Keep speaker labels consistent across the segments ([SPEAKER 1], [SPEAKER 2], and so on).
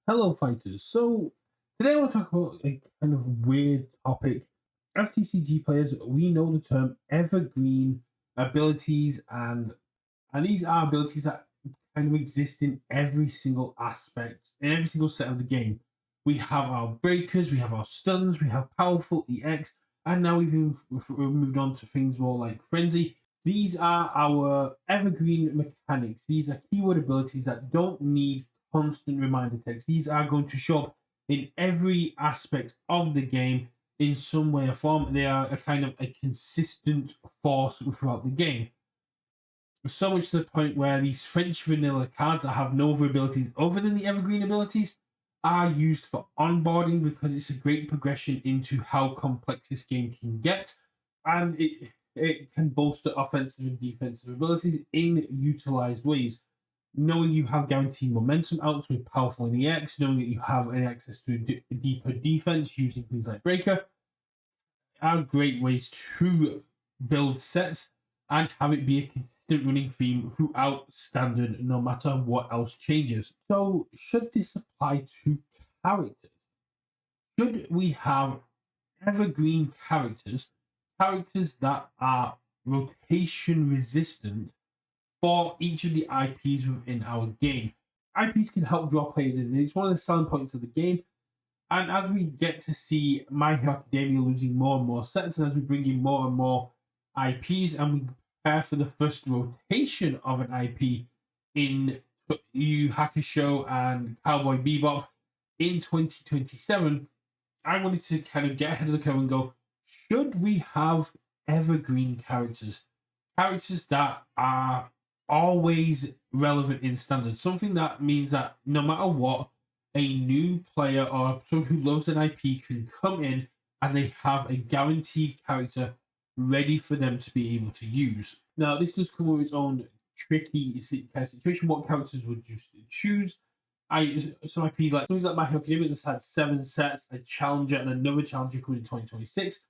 [SPEAKER 1] Hello, fighters. So today I want to talk about a kind of weird topic. As TCG players, we know the term evergreen abilities, and these are abilities that kind of exist in every single aspect, in every single set of the game. We have our breakers, we have our stuns, we have powerful EX, and now we've moved on to things more like frenzy. These are our evergreen mechanics. These are keyword abilities that don't need constant reminder text. These are going to show up in every aspect of the game in some way or form. They are a kind of a consistent force throughout the game. So much to the point where these French vanilla cards that have no other abilities other than the evergreen abilities are used for onboarding because it's a great progression into how complex this game can get. And it can bolster offensive and defensive abilities in utilized ways. Knowing you have guaranteed momentum outs with powerful NEX, knowing that you have access to deeper defense using things like Breaker, are great ways to build sets and have it be a consistent running theme throughout standard, no matter what else changes. So, should this apply to characters? Should we have evergreen characters that are rotation resistant for each of the IPs within our game? IPs can help draw players in. It's one of the selling points of the game. And as we get to see My Hero Academia losing more and more sets, and as we bring in more and more IPs, and we prepare for the first rotation of an IP in Yu Hakusho and Cowboy Bebop in 2027, I wanted to kind of get ahead of the curve and go, should we have evergreen characters? Characters that are always relevant in standard. Something that means that no matter what, a new player or someone who loves an IP can come in and they have a guaranteed character ready for them to be able to use. Now, this does come with its own tricky kind of situation. What characters would you choose? Some IPs like things like My Hero Academia that's had 7 sets, a challenger, and another challenger coming in 2026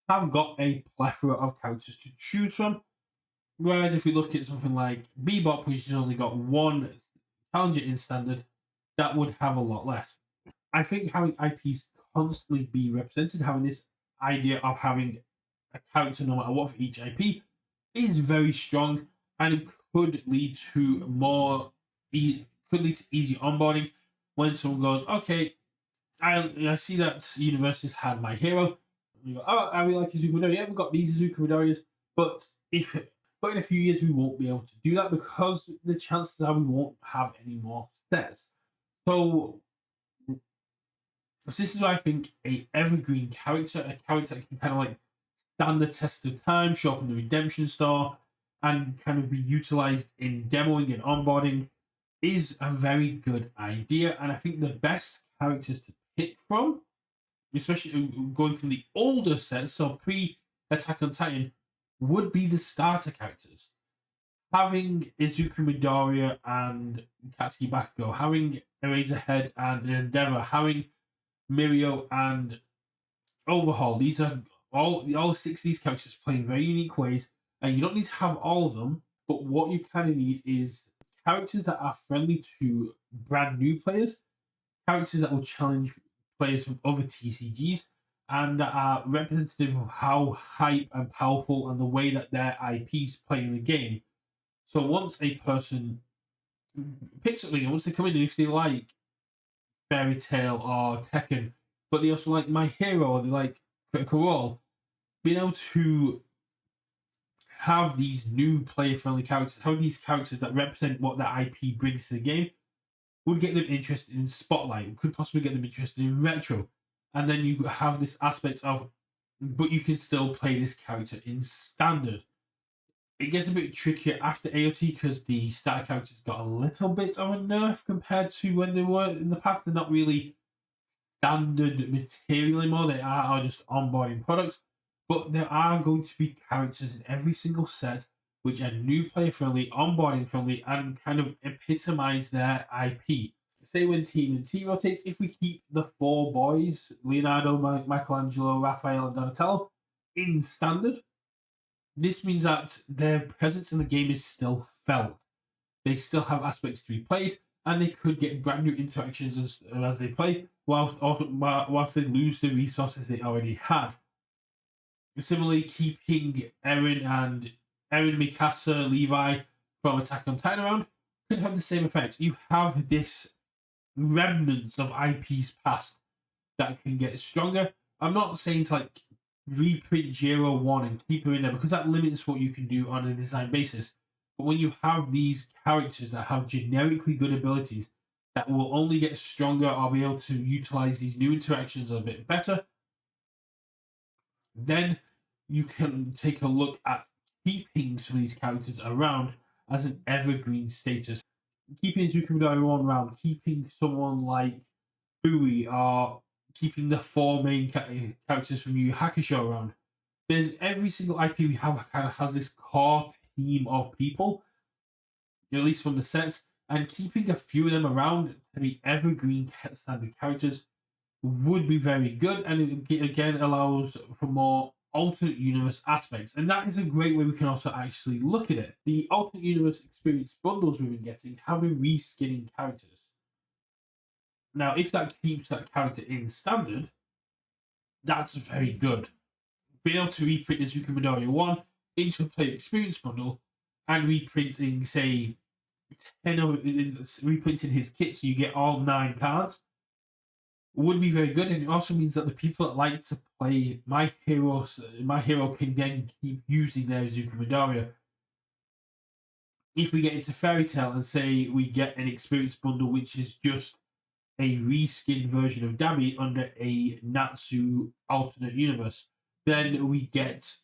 [SPEAKER 1] have got a plethora of characters to choose from. Whereas if we look at something like Bebop, which has only got one challenger in standard, that would have a lot less. I think having IPs constantly be represented, having this idea of having a character no matter what for each IP, is very strong and could lead to could lead to easy onboarding when someone goes, okay, I see that Universus had my hero. You go, oh, I really like Izuku Midoriya. Yeah, we've got these Izuku Midoriyas, but in a few years we won't be able to do that because the chances are we won't have any more sets. So this is why I think a evergreen character, a character that can kind of like stand the test of time, show up in the redemption store, and kind of be utilized in demoing and onboarding is a very good idea. And I think the best characters to pick from, especially going from the older sets, so pre Attack on Titan, would be the starter characters. Having Izuku Midoriya and Katsuki Bakugo, having Eraserhead and Endeavor, having Mirio and Overhaul. These are all 6 of these characters playing very unique ways, and you don't need to have all of them. But what you kind of need is characters that are friendly to brand new players, characters that will challenge players from other TCGs, and that are representative of how hype and powerful and the way that their IPs play in the game. So once a person picks up the game, once they come in, and if they like Fairy Tail or Tekken, but they also like My Hero or they like Critical Role, being able to have these new player friendly characters, having these characters that represent what that IP brings to the game, would get them interested in Spotlight, could possibly get them interested in Retro. And then you have this aspect of, but you can still play this character in Standard. It gets a bit trickier after AOT because the starter characters got a little bit of a nerf compared to when they were in the past. They're not really standard material anymore. They are just onboarding products. But there are going to be characters in every single set which are new player friendly, onboarding friendly, and kind of epitomize their IP. Say when Team and T rotates, if we keep the 4 boys, Leonardo, Michelangelo, Raphael, and Donatello, in standard, this means that their presence in the game is still felt. They still have aspects to be played, and they could get brand new interactions as they play, whilst they lose the resources they already had. Similarly, keeping Eren, Mikasa, Levi from Attack on Titan around could have the same effect. You have this remnants of IPs past that can get stronger. I'm not saying to like reprint Zero One and keep her in there because that limits what you can do on a design basis. But when you have these characters that have generically good abilities that will only get stronger or be able to utilize these new interactions a bit better, then you can take a look at keeping some of these characters around as an evergreen status. Keeping Izuku Midoriya around, keeping someone like Bui, or keeping the four main characters from Yu Yu Hakusho around. There's every single IP we have kind of has this core team of people, at least from the sets, and keeping a few of them around to be evergreen standard characters would be very good, and it again allows for more alternate universe aspects, and that is a great way we can also actually look at it. The alternate universe experience bundles we've been getting have been reskinning characters. Now, if that keeps that character in standard, that's very good. Being able to reprint Izuku Midoriya 1 into a player experience bundle and reprinting, say, 10 of reprinting his kit so you get all 9 cards would be very good, and it also means that the people that like to play my hero can then keep using their Izuku Midoriya. If we get into Fairy Tail and say we get an experience bundle which is just a reskinned version of Dabi under a Natsu alternate universe, then we get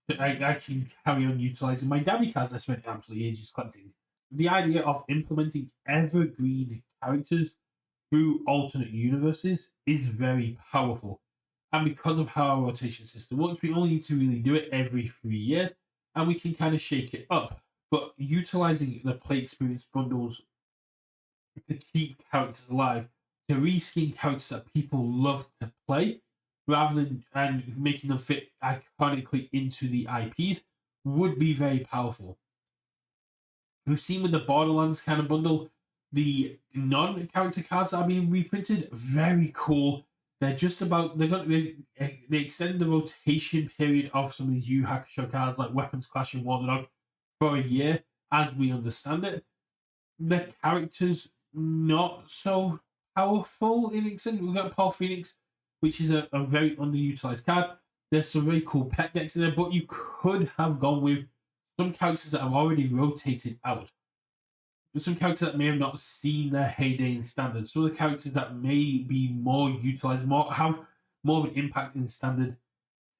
[SPEAKER 1] I can carry on utilizing my Dabi cards I spent absolutely ages collecting. The idea of implementing evergreen characters through alternate universes is very powerful. And because of how our rotation system works, we only need to really do it every 3 years, and we can kind of shake it up. But utilizing the play experience bundles to keep characters alive, to reskin characters that people love to play, rather than and making them fit iconically into the IPs, would be very powerful. We've seen with the Borderlands kind of bundle, the non-character cards that are being reprinted, very cool. They're just about they extend the rotation period of some of these Yu Yu Hakusho cards like Weapons Clash and War Dog for a year, as we understand it. The characters not so powerful in extent. We've got Paul Phoenix, which is a very underutilized card. There's some very cool pet decks in there, but you could have gone with some characters that have already rotated out. There's some characters that may have not seen their heyday in standard. Some of the characters that may be more utilized, have more of an impact in standard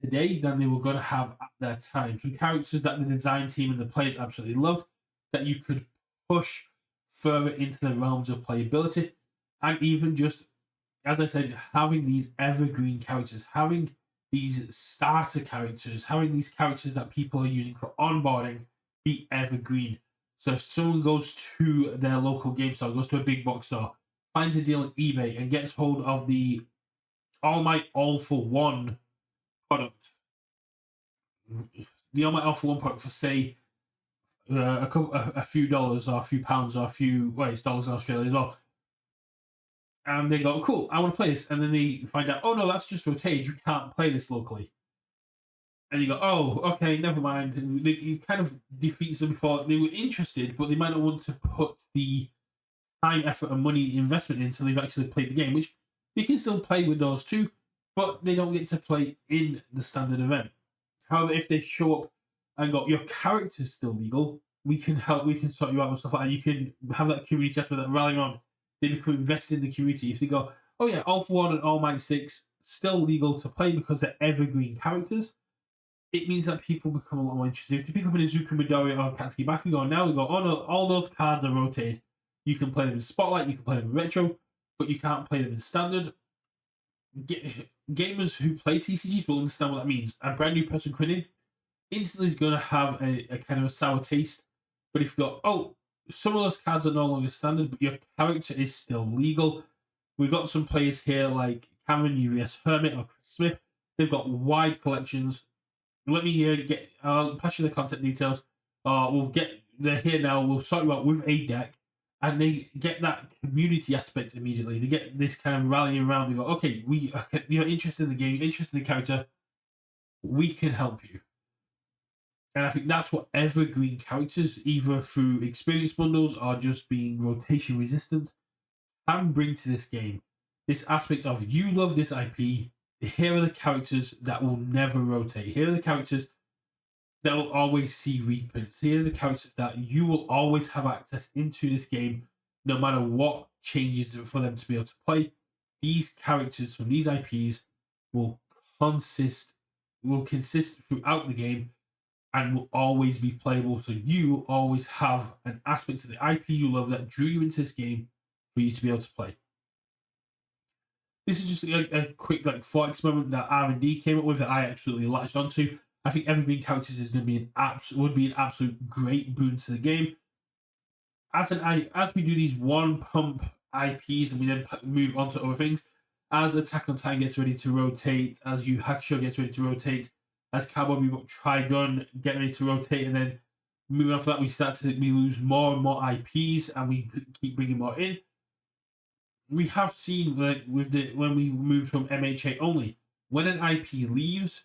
[SPEAKER 1] today than they were going to have at their time. Some characters that the design team and the players absolutely loved that you could push further into the realms of playability, and even just, as I said, having these evergreen characters, having these starter characters, having these characters that people are using for onboarding be evergreen. So if someone goes to their local game store, goes to a big box store, finds a deal on eBay, and gets hold of the All Might All for One product, the All Might All for One product for say a few dollars or a few pounds or a few it's dollars in Australia as well, and they go, cool, I want to play this, and then they find out, oh no, that's just rotated, you can't play this locally. And you go, oh, okay, never mind. And you kind of defeats them before they were interested, but they might not want to put the time, effort, and money investment in until they've actually played the game, which they can still play with those too, but they don't get to play in the standard event. However, if they show up and go, your character's still legal, we can help, we can sort you out and stuff like that. You can have that community aspect that rally around. They become invested in the community. If they go, oh yeah, All for One and All Might 6 still legal to play because they're evergreen characters, it means that people become a lot more interested. If they pick up an Izuku Midoriya or Katsuki Bakugo, now they go, oh no, all those cards are rotated. You can play them in Spotlight, you can play them in Retro, but you can't play them in Standard. Gamers who play TCGs will understand what that means. A brand new person coming in instantly is going to have a kind of a sour taste. But if you go, oh, some of those cards are no longer standard, but your character is still legal. We've got some players here like Cameron, UVS Hermit, or Chris Smith. They've got wide collections. Let me I'll pass you the contact details. They're here now. We'll sort you out with a deck, and they get that community aspect immediately. They get this kind of rallying around. They go, okay, you're interested in the game, you're interested in the character, we can help you. And I think that's what Evergreen characters, either through experience bundles or just being rotation resistant, can bring to this game. This aspect of you love this IP, here are the characters that will never rotate. Here are the characters that will always see reprints. Here are the characters that you will always have access into this game, no matter what changes for them to be able to play. These characters from these IPs will consist throughout the game and will always be playable. So you always have an aspect of the IP you love that drew you into this game for you to be able to play. This is just a quick thought experiment that R&D came up with that I absolutely latched onto. I think Evergreen characters is going to be would be an absolute great boon to the game. As we do these one pump IPs and we then move on to other things, as Attack on Titan gets ready to rotate, as Yu Hakusho gets ready to rotate, as Cowboy Bebop Trigun get ready to rotate, and then moving on from that, we lose more and more IPs, and we keep bringing more in. We have seen when we move from MHA only, when an IP leaves,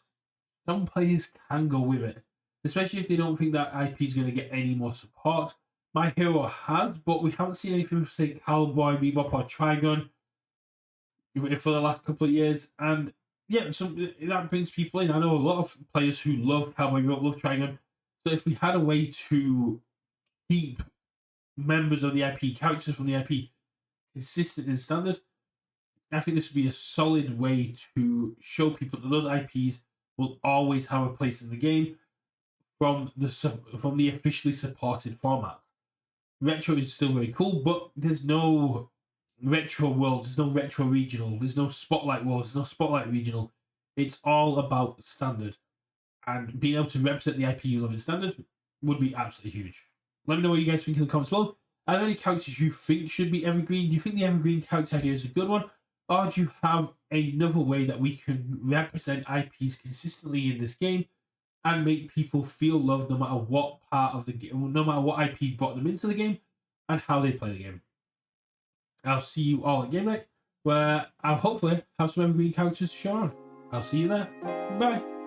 [SPEAKER 1] some players can go with it, especially if they don't think that IP is going to get any more support. My Hero has, but we haven't seen anything for, say, Cowboy Bebop or Trigun for the last couple of years. And yeah, so that brings people in. I know a lot of players who love Cowboy Bebop, love Trigun. So if we had a way to keep members of the IP, characters from the IP, consistent and standard, I think this would be a solid way to show people that those IPs will always have a place in the game from the officially supported format. Retro is still very cool, but there's no retro worlds, there's no retro regional, there's no spotlight worlds, there's no spotlight regional. It's all about standard. And being able to represent the IP you love in standard would be absolutely huge. Let me know what you guys think in the comments below. Are there any characters you think should be Evergreen? Do you think the Evergreen character idea is a good one? Or do you have another way that we can represent IPs consistently in this game and make people feel loved no matter what part of the game, no matter what IP brought them into the game and how they play the game? I'll see you all at Game Night, where I'll hopefully have some Evergreen characters to show on. I'll see you there. Bye.